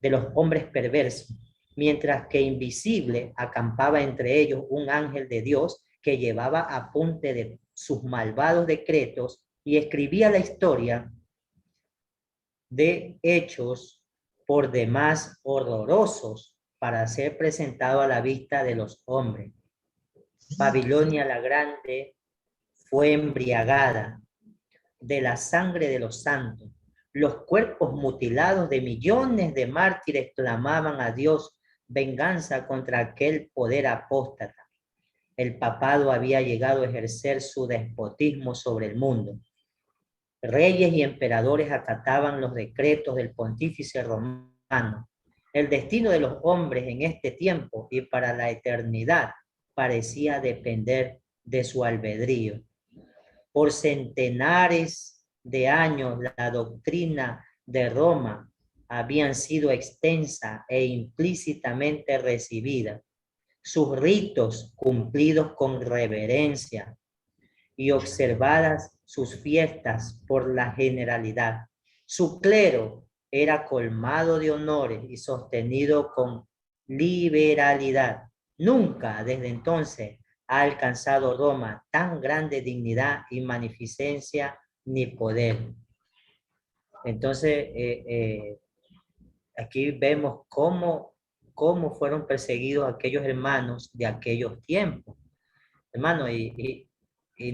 de los hombres perversos, mientras que invisible acampaba entre ellos un ángel de Dios que llevaba apunte de sus malvados decretos y escribía la historia de hechos por demás horrorosos para ser presentado a la vista de los hombres. Babilonia la Grande fue embriagada de la sangre de los santos. Los cuerpos mutilados de millones de mártires clamaban a Dios venganza contra aquel poder apóstata. El papado había llegado a ejercer su despotismo sobre el mundo. Reyes y emperadores acataban los decretos del pontífice romano. El destino de los hombres en este tiempo y para la eternidad parecía depender de su albedrío. Por centenares de años la doctrina de Roma habían sido extensa e implícitamente recibida, sus ritos cumplidos con reverencia y observadas sus fiestas por la generalidad. Su clero era colmado de honores y sostenido con liberalidad. Nunca desde entonces ha alcanzado Roma tan grande dignidad y magnificencia ni poder. Entonces, aquí vemos cómo fueron perseguidos aquellos hermanos de aquellos tiempos. Hermano, y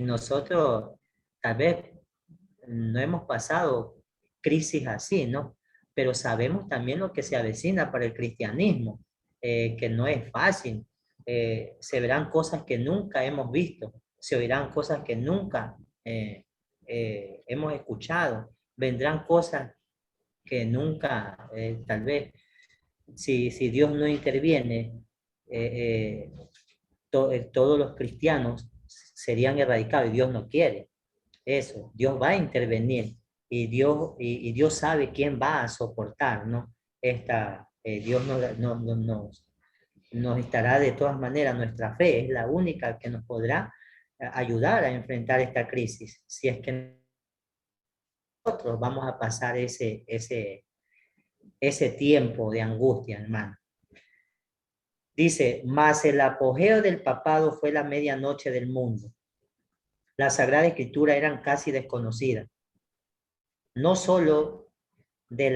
nosotros tal vez no hemos pasado crisis así, ¿no? Pero sabemos también lo que se avecina para el cristianismo, que no es fácil. Se verán cosas que nunca hemos visto, se oirán cosas que nunca hemos escuchado, vendrán cosas que nunca, tal vez, si Dios no interviene, eh, todos los cristianos serían erradicados y Dios no quiere eso. Dios va a intervenir y Dios sabe quién va a soportar, ¿no? Dios nos estará de todas maneras, nuestra fe es la única que nos podrá ayudar a enfrentar esta crisis, si es que nosotros vamos a pasar ese tiempo de angustia, hermano. Dice, mas el apogeo del papado fue la medianoche del mundo. La Sagrada Escritura eran casi desconocidas, no solo de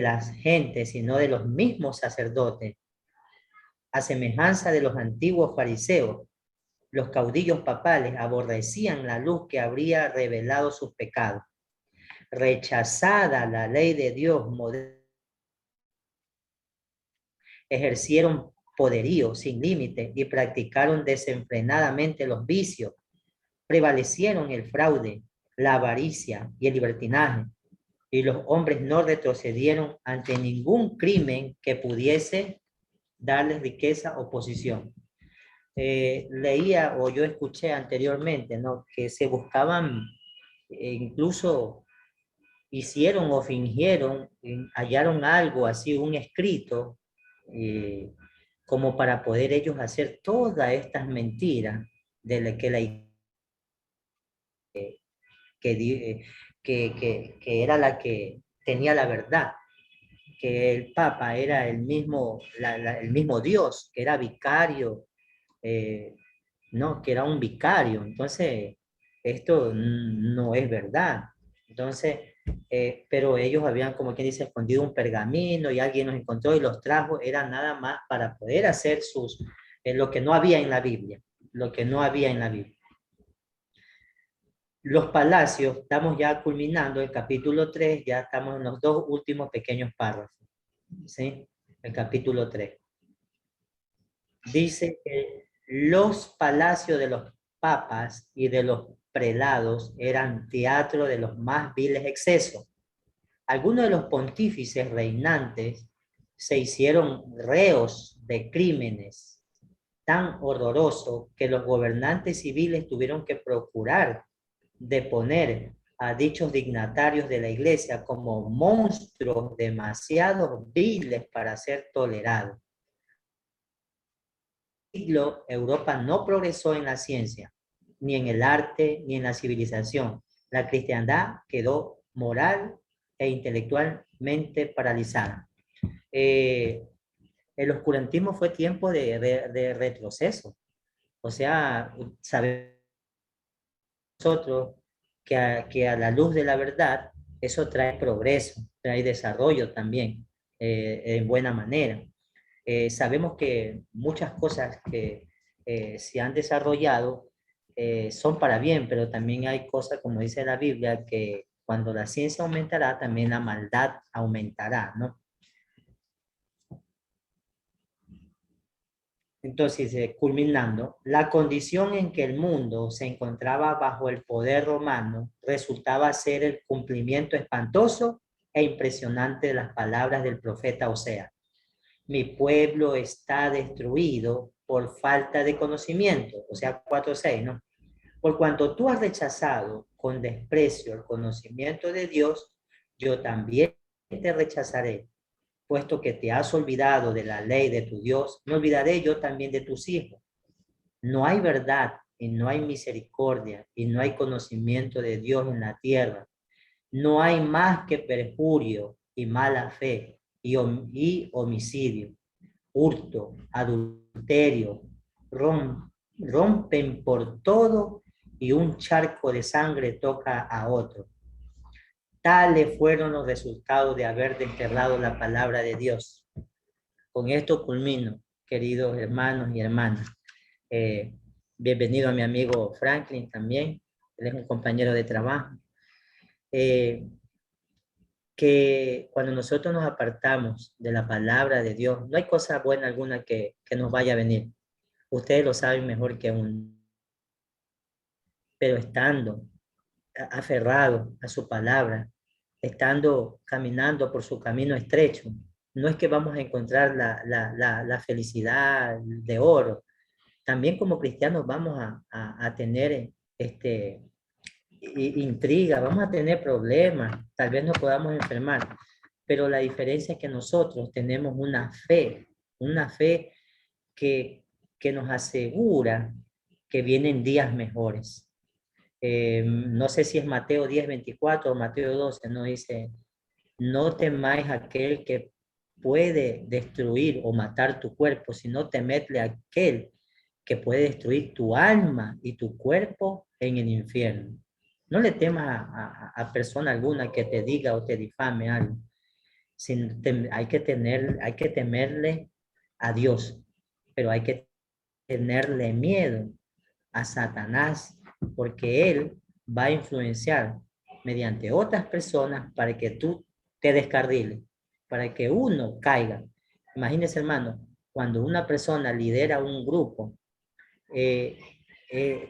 las gentes, sino de los mismos sacerdotes, a semejanza de los antiguos fariseos. Los caudillos papales aborrecían la luz que habría revelado sus pecados. Rechazada la ley de Dios, ejercieron poderío sin límite y practicaron desenfrenadamente los vicios. Prevalecieron el fraude, la avaricia y el libertinaje, y los hombres no retrocedieron ante ningún crimen que pudiese darles riqueza o posición. Leía o yo escuché anteriormente, ¿no? Que se buscaban, incluso hicieron o fingieron, hallaron algo así, un escrito, eh, como para poder ellos hacer todas estas mentiras de la que que, que era la que tenía la verdad, que el Papa era el mismo Dios, que era vicario, no, que era un vicario. Entonces, esto no es verdad. Entonces, pero ellos habían, como quien dice, escondido un pergamino y alguien los encontró y los trajo, era nada más para poder hacer lo que no había en la Biblia, lo que no había en la Biblia. Los palacios, estamos ya culminando el capítulo 3, ya estamos en los dos últimos pequeños párrafos, ¿sí? El capítulo 3. Dice que los palacios de los papas y de los prelados eran teatro de los más viles excesos. Algunos de los pontífices reinantes se hicieron reos de crímenes tan horrorosos que los gobernantes civiles tuvieron que procurar deponer a dichos dignatarios de la iglesia como monstruos demasiado viles para ser tolerados. Europa no progresó en la ciencia, ni en el arte, ni en la civilización. La cristiandad quedó moral e intelectualmente paralizada. El oscurantismo fue tiempo de retroceso. O sea, sabemos nosotros que a la luz de la verdad, eso trae progreso, trae desarrollo también, en buena manera. Sabemos que muchas cosas que se han desarrollado son para bien, pero también hay cosas, como dice la Biblia, que cuando la ciencia aumentará, también la maldad aumentará, ¿no? Entonces, culminando, la condición en que el mundo se encontraba bajo el poder romano resultaba ser el cumplimiento espantoso e impresionante de las palabras del profeta Oseas. Mi pueblo está destruido por falta de conocimiento, o sea, 4:6, ¿no? Por cuanto tú has rechazado con desprecio el conocimiento de Dios, yo también te rechazaré, puesto que te has olvidado de la ley de tu Dios, me olvidaré yo también de tus hijos. No hay verdad y no hay misericordia y no hay conocimiento de Dios en la tierra. No hay más que perjurio y mala fe y homicidio, hurto, adulterio, rompen por todo y un charco de sangre toca a otro. Tales fueron los resultados de haber desterrado la palabra de Dios. Con esto culmino, queridos hermanos y hermanas. Eh, Bienvenido a mi amigo Franklin también, él es un compañero de trabajo. Que cuando nosotros nos apartamos de la palabra de Dios, no hay cosa buena alguna que nos vaya a venir. Ustedes lo saben mejor que uno. Pero estando aferrado a su palabra, estando caminando por su camino estrecho, no es que vamos a encontrar la felicidad de oro. También como cristianos vamos a tener intriga, vamos a tener problemas, tal vez nos podamos enfermar, pero la diferencia es que nosotros tenemos una fe que nos asegura que vienen días mejores. No sé si es Mateo 10:24 o Mateo 12, no dice, no temáis aquel que puede destruir o matar tu cuerpo, sino temedle a aquel que puede destruir tu alma y tu cuerpo en el infierno. No le temas a persona alguna que te diga o te difame algo. Hay que temerle a Dios, pero hay que tenerle miedo a Satanás, porque él va a influenciar mediante otras personas para que tú te descarriles, para que uno caiga. Imagínese, hermano, cuando una persona lidera un grupo, eh,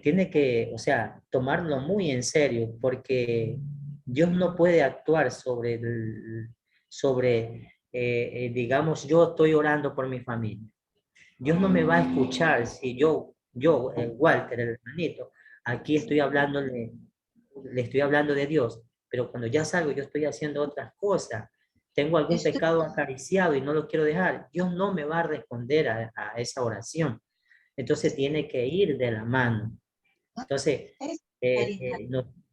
tiene que, o sea, tomarlo muy en serio, porque Dios no puede actuar digamos, yo estoy orando por mi familia. Dios no me va a escuchar si Walter, el hermanito, aquí estoy hablándole, le estoy hablando de Dios, pero cuando ya salgo yo estoy haciendo otras cosas, tengo algún pecado acariciado y no lo quiero dejar, Dios no me va a responder a esa oración. Entonces tiene que ir de la mano. Entonces,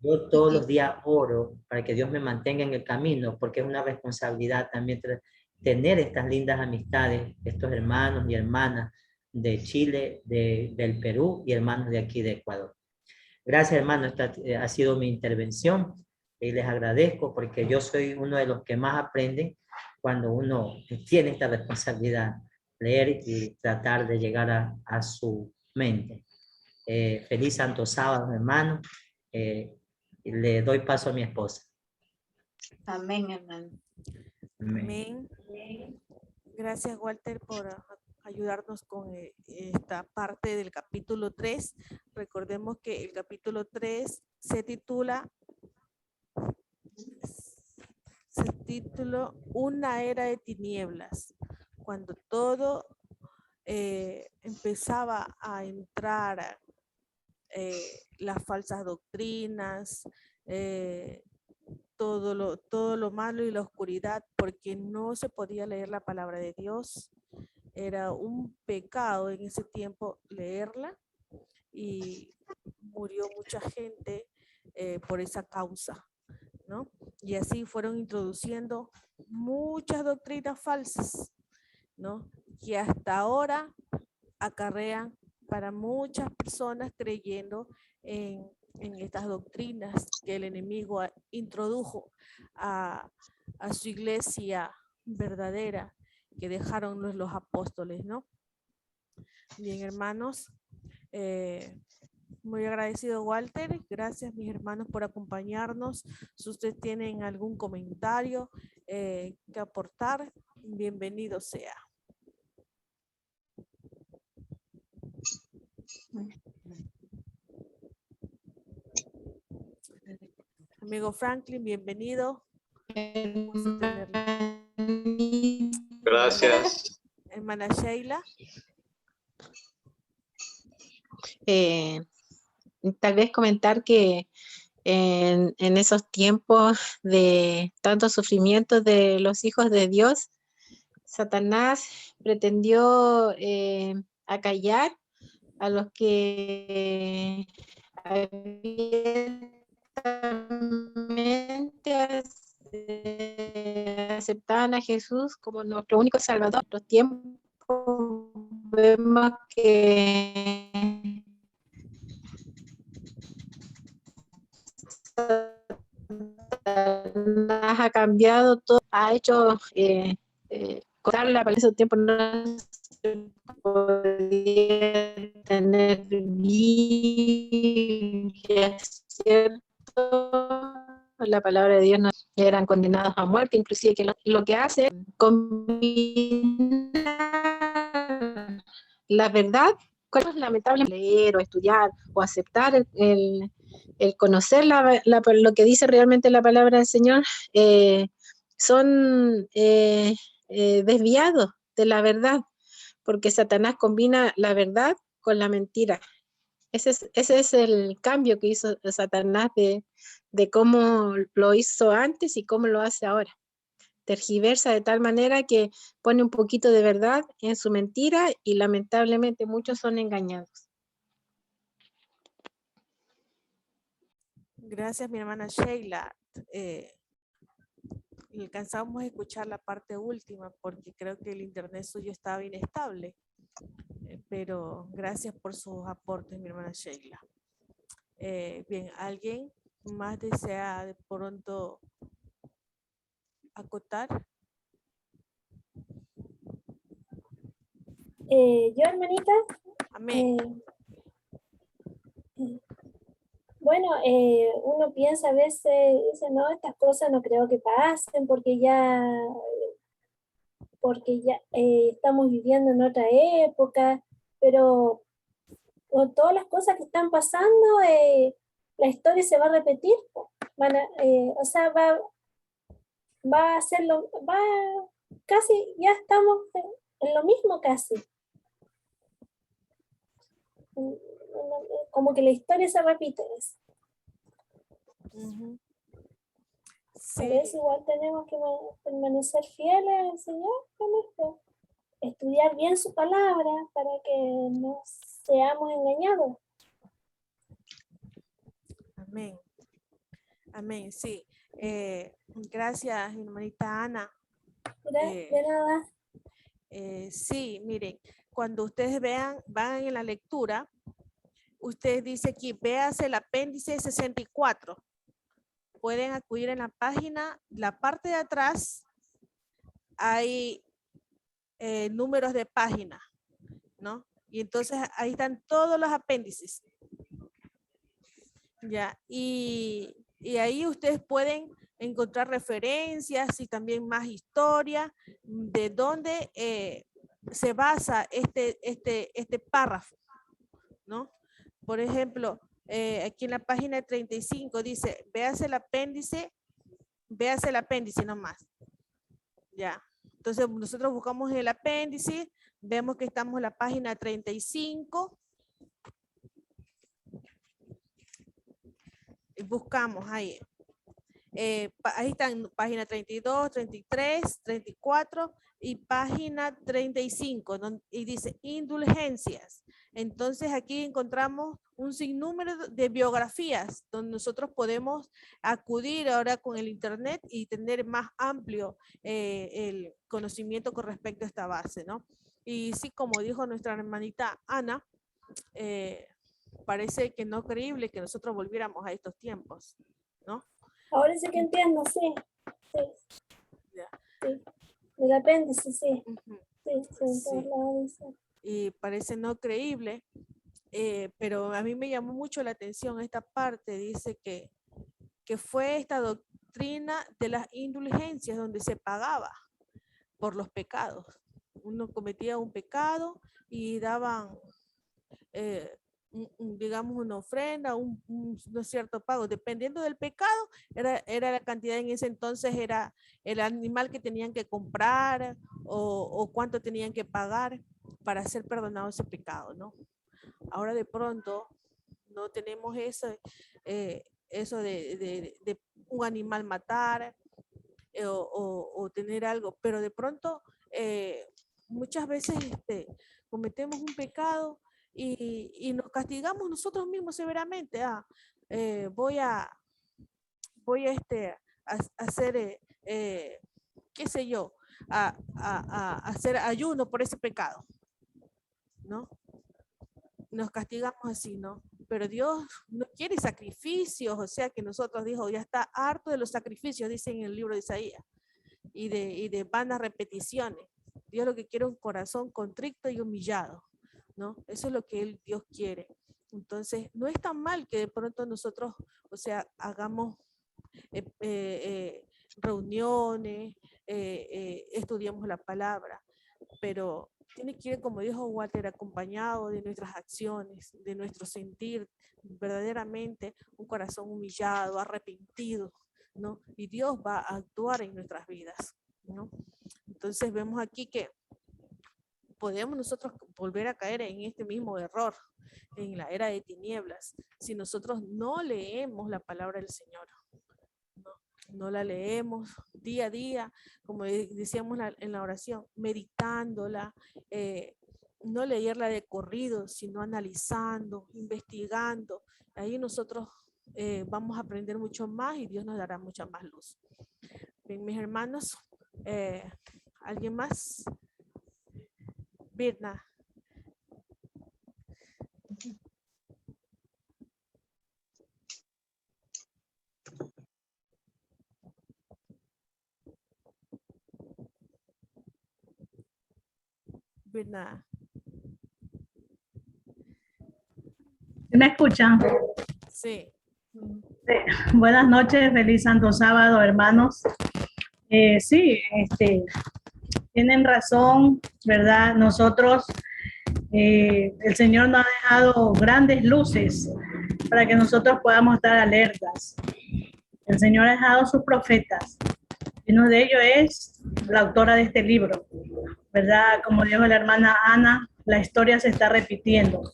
yo todos los días oro para que Dios me mantenga en el camino, porque es una responsabilidad también tener estas lindas amistades, estos hermanos y hermanas de Chile, del Perú y hermanos de aquí de Ecuador. Gracias, hermano. Esta ha sido mi intervención y les agradezco porque yo soy uno de los que más aprenden cuando uno tiene esta responsabilidad, leer y tratar de llegar a su mente. Feliz Santo Sábado, hermano. Le doy paso a mi esposa. Amén, hermano. Amén. Gracias, Walter, por ayudarnos con esta parte del capítulo 3. Recordemos que el capítulo 3 se titula Una era de tinieblas, cuando todo empezaba a entrar las falsas doctrinas, todo lo malo y la oscuridad, porque no se podía leer la palabra de Dios. Era un pecado en ese tiempo leerla y murió mucha gente por esa causa, ¿no? Y así fueron introduciendo muchas doctrinas falsas, ¿no? Que hasta ahora acarrean para muchas personas creyendo en estas doctrinas que el enemigo introdujo a su iglesia verdadera que dejaron los apóstoles, ¿no? Bien, hermanos, muy agradecido, Walter. Gracias, mis hermanos, por acompañarnos. Si ustedes tienen algún comentario que aportar, bienvenido sea. Amigo Franklin, bienvenido. Gracias. Hermana Sheila. Tal vez comentar que en esos tiempos de tanto sufrimiento de los hijos de Dios, Satanás pretendió acallar a los que abiertamente aceptaban a Jesús como nuestro único Salvador. En los tiempos vemos que Satanás ha cambiado todo, ha hecho cortar la palabra. En ese tiempo no se podía tener Biblia, ¿cierto? La palabra de Dios no eran condenados a muerte, inclusive que lo que hace es combinar la verdad con lamentablemente leer o estudiar o aceptar el conocer lo que dice realmente la palabra del Señor, son desviados de la verdad, porque Satanás combina la verdad con la mentira. Ese es el cambio que hizo Satanás de cómo lo hizo antes y cómo lo hace ahora. Tergiversa de tal manera que pone un poquito de verdad en su mentira y lamentablemente muchos son engañados. Gracias, mi hermana Sheila. Alcanzamos a escuchar la parte última porque creo que el internet suyo estaba inestable. Pero gracias por sus aportes, mi hermana Sheila. Bien, ¿alguien más desea de pronto acotar? Yo, hermanita, Amén. Bueno, uno piensa a veces, dice, no, estas cosas no creo que pasen porque ya estamos viviendo en otra época, pero con todas las cosas que están pasando, la historia se va a repetir, po. O sea, va a ser casi, ya estamos en lo mismo casi. Como que la historia se repite. Ujú. Por Sí, eso igual tenemos que permanecer fieles al Señor, con esto. Estudiar bien su palabra para que no seamos engañados. amén. Amén, sí. Gracias, hermanita Ana. De nada. Sí, miren, cuando ustedes van en la lectura, usted dice aquí, véase el apéndice 64. Pueden acudir en la página, la parte de atrás hay números de página, ¿no? Y entonces ahí están todos los apéndices. Ya, y ahí ustedes pueden encontrar referencias y también más historia de dónde se basa este párrafo, ¿no? Por ejemplo, aquí en la página 35 dice, véase el apéndice nomás. Ya. Entonces nosotros buscamos el apéndice, vemos que estamos en la página 35. Y buscamos ahí. Ahí están página 32, 33, 34 y página 35, y dice indulgencias. Entonces aquí encontramos un sinnúmero de biografías donde nosotros podemos acudir ahora con el internet y tener más amplio el conocimiento con respecto a esta base, ¿no? Y sí, como dijo nuestra hermanita Ana, parece que no creíble que nosotros volviéramos a estos tiempos, ¿no? Ahora sí que entiendo, sí. Sí, Ya. sí. Del apéndice, sí. Ujú. Sí, sí, en todos Sí. lados dice. Y parece no creíble, pero a mí me llamó mucho la atención esta parte, dice que fue esta doctrina de las indulgencias donde se pagaba por los pecados. Uno cometía un pecado y daban, digamos, una ofrenda, un cierto pago. Dependiendo del pecado, era la cantidad en ese entonces, era el animal que tenían que comprar o cuánto tenían que pagar para ser perdonado ese pecado, ¿no? Ahora de pronto no tenemos eso de un animal matar o tener algo, pero de pronto muchas veces cometemos un pecado y nos castigamos nosotros mismos severamente. Voy a hacer, qué sé yo, a hacer ayuno por ese pecado, ¿no? Nos castigamos así, ¿no? Pero Dios no quiere sacrificios, o sea que nosotros dijo, ya está harto de los sacrificios, dice en el libro de Isaías, y de vanas repeticiones. Dios lo que quiere es un corazón contrito y humillado, ¿no? Eso es lo que Dios quiere. Entonces, no es tan mal que de pronto nosotros, o sea, hagamos reuniones, estudiamos la palabra, pero tiene que ir, como dijo Walter, acompañado de nuestras acciones, de nuestro sentir, verdaderamente un corazón humillado, arrepentido, ¿no? Y Dios va a actuar en nuestras vidas, ¿no? Entonces vemos aquí que podemos nosotros volver a caer en este mismo error, en la era de tinieblas, si nosotros no leemos la palabra del Señor. No la leemos día a día, como decíamos en la oración, meditándola, no leerla de corrido, sino analizando, investigando. Ahí nosotros vamos a aprender mucho más y Dios nos dará mucha más luz. Bien, mis hermanos, ¿alguien más? Birna. Birna. ¿Me escuchan? Sí. Buenas noches, feliz Santo Sábado, hermanos. Sí, tienen razón, ¿verdad? Nosotros, el Señor nos ha dejado grandes luces para que nosotros podamos estar alertas. El Señor ha dejado sus profetas. Y uno de ellos es la autora de este libro, ¿verdad? Como dijo la hermana Ana, la historia se está repitiendo.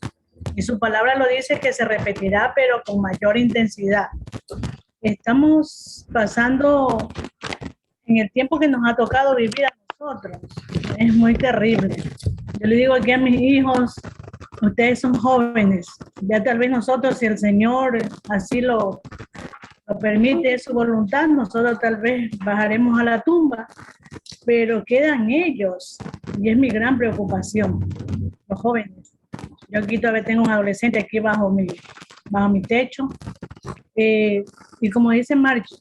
Y su palabra lo dice que se repetirá, pero con mayor intensidad. Estamos pasando en el tiempo que nos ha tocado vivir a nosotros. Es muy terrible. Yo le digo aquí a mis hijos, ustedes son jóvenes, ya tal vez nosotros, si el Señor así lo permite, es su voluntad, nosotros tal vez bajaremos a la tumba, pero quedan ellos, y es mi gran preocupación, los jóvenes. Yo aquí todavía tengo un adolescente aquí bajo mi techo, y como dice Margie,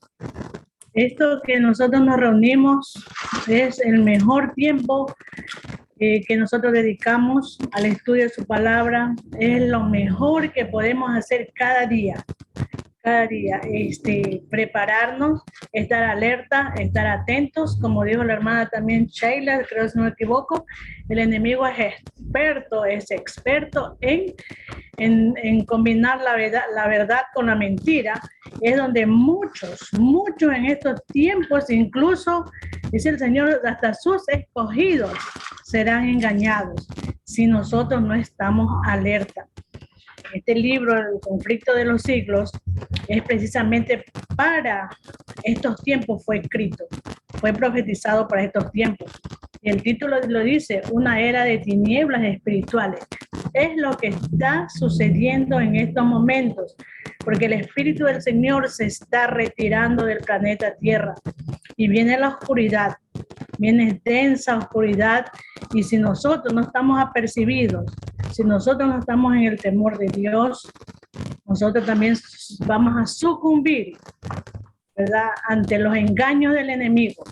esto que nosotros nos reunimos es el mejor tiempo que nosotros dedicamos al estudio de su palabra, es lo mejor que podemos hacer cada día, prepararnos, estar alerta, estar atentos, como dijo la hermana también Sheila, creo si no me equivoco, el enemigo es experto en combinar la verdad con la mentira, es donde muchos en estos tiempos, incluso, dice el Señor, hasta sus escogidos serán engañados si nosotros no estamos alerta. Este libro, El conflicto de los siglos, es precisamente para estos tiempos, fue escrito, fue profetizado para estos tiempos. Y el título lo dice, una era de tinieblas espirituales. Es lo que está sucediendo en estos momentos, porque el Espíritu del Señor se está retirando del planeta Tierra y viene la oscuridad, viene densa oscuridad, y si nosotros no estamos apercibidos, si nosotros no estamos en el temor de Dios, nosotros también vamos a sucumbir, ¿verdad?, ante los engaños del enemigo.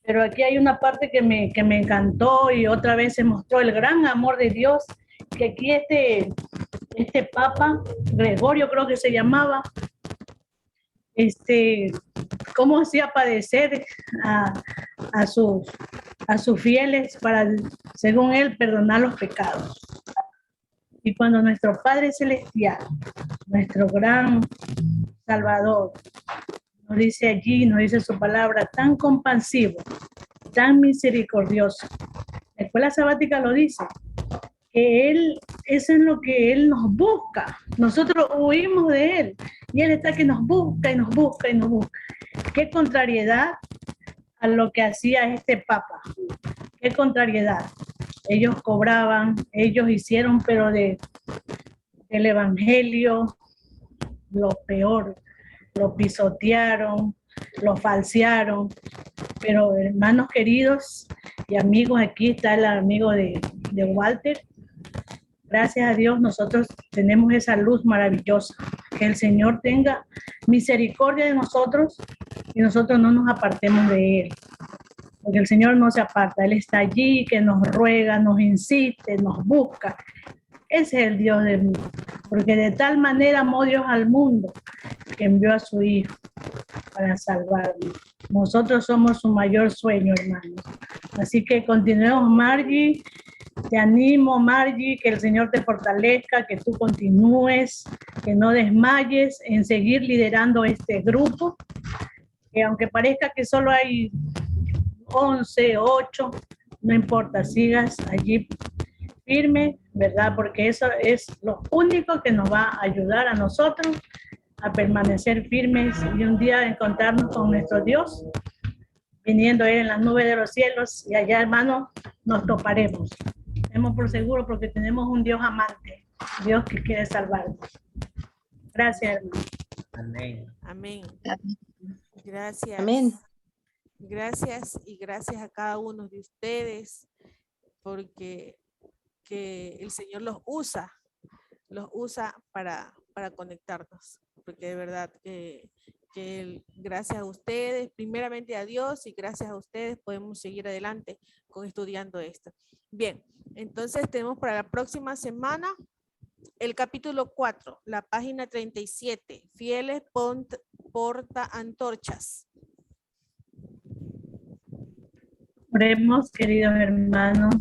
Pero aquí hay una parte que me encantó y otra vez se mostró el gran amor de Dios, que aquí este Papa, Gregorio creo que se llamaba, cómo hacía padecer a sus fieles para, según él, perdonar los pecados. Y cuando nuestro Padre Celestial, nuestro gran Salvador, nos dice allí, nos dice su palabra, tan compasivo, tan misericordioso. La escuela sabática lo dice, que Él, eso es lo que Él nos busca. Nosotros huimos de Él y Él está que nos busca y nos busca y nos busca. Qué contrariedad a lo que hacía este Papa. Qué contrariedad. Ellos cobraban, ellos hicieron, pero del Evangelio lo peor, lo pisotearon, lo falsearon. Pero hermanos queridos y amigos, aquí está el amigo de Walter. Gracias a Dios nosotros tenemos esa luz maravillosa. Que el Señor tenga misericordia de nosotros y nosotros no nos apartemos de Él. Porque el Señor no se aparta, Él está allí, que nos ruega, nos insiste, nos busca. Ese es el Dios del mundo. Porque de tal manera amó Dios al mundo que envió a su Hijo para salvarnos. Nosotros somos su mayor sueño, hermanos. Así que continuemos, Margie. Te animo, Margie, que el Señor te fortalezca, que tú continúes, que no desmayes en seguir liderando este grupo, que aunque parezca que solo hay 11, 8, no importa, sigas allí firme, ¿verdad? Porque eso es lo único que nos va a ayudar a nosotros a permanecer firmes y un día encontrarnos con nuestro Dios, viniendo Él en las nubes de los cielos, y allá, hermanos, nos toparemos. Tenemos por seguro porque tenemos un Dios amante, Dios que quiere salvarnos. Gracias, hermano. Amén. Amén. Gracias. Amén. Gracias y gracias a cada uno de ustedes porque que el Señor los usa para conectarnos, porque de verdad que gracias a ustedes, primeramente a Dios, y gracias a ustedes podemos seguir adelante con estudiando esto. Bien, entonces tenemos para la próxima semana El capítulo 4, la página 37. Fieles porta antorchas. Oremos, queridos hermanos.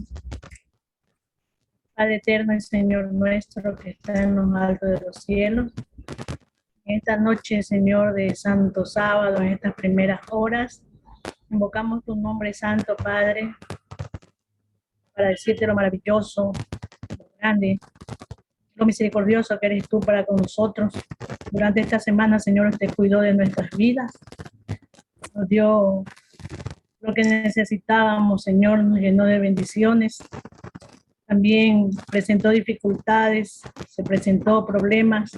Padre eterno y Señor nuestro que está en lo alto de los cielos. En esta noche, Señor, de Santo Sábado, en estas primeras horas, invocamos tu nombre santo, Padre, para decirte lo maravilloso, lo grande, lo misericordioso que eres tú para con nosotros. Durante esta semana, Señor, usted cuidó de nuestras vidas, nos dio lo que necesitábamos, Señor, nos llenó de bendiciones. También presentó dificultades, se presentó problemas,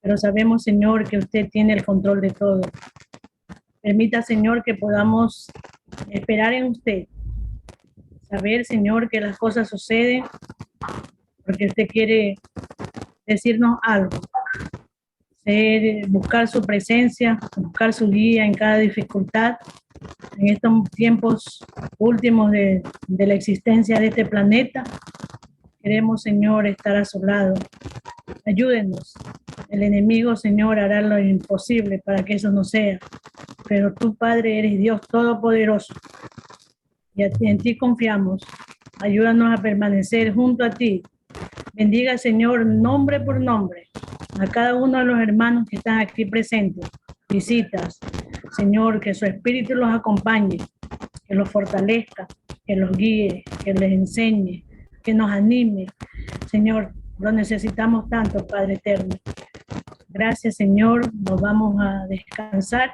pero sabemos, Señor, que usted tiene el control de todo. Permita, Señor, que podamos esperar en usted. Saber, Señor, que las cosas suceden porque usted quiere decirnos algo. Buscar su presencia, buscar su guía en cada dificultad. En estos tiempos últimos de la existencia de este planeta, queremos, Señor, estar a su lado. Ayúdenos. El enemigo, Señor, hará lo imposible para que eso no sea. Pero tú, Padre, eres Dios Todopoderoso. Y en ti confiamos. Ayúdanos a permanecer junto a ti. Bendiga, Señor, nombre por nombre, a cada uno de los hermanos que están aquí presentes. Visitas, Señor, que su espíritu los acompañe, que los fortalezca, que los guíe, que les enseñe, que nos anime. Señor, lo necesitamos tanto, Padre eterno. Gracias, Señor. Nos vamos a descansar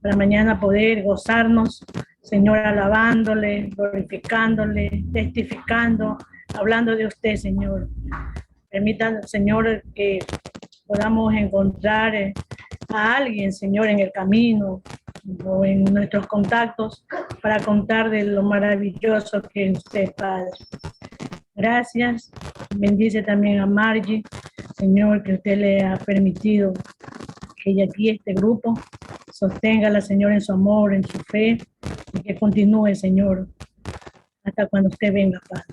para mañana poder gozarnos, Señor, alabándole, glorificándole, testificando, hablando de usted, Señor. Permita, Señor, que podamos encontrar a alguien, Señor, en el camino o en nuestros contactos para contar de lo maravilloso que es usted, Padre. Gracias. Bendice también a Margie, Señor, que usted le ha permitido que ella aquí, este grupo, sosténgala, Señor, en su amor, en su fe, y que continúe, Señor, hasta cuando usted venga, Padre.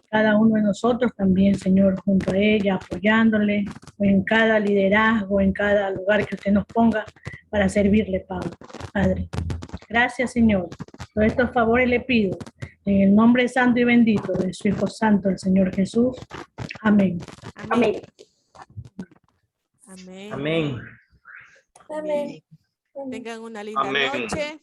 Cada uno de nosotros también, Señor, junto a ella, apoyándole en cada liderazgo, en cada lugar que usted nos ponga para servirle, Padre. Gracias, Señor. Todos estos favores le pido en el nombre santo y bendito de su Hijo Santo, el Señor Jesús. Amén. Amén. Amén. Amén. Tengan una linda noche.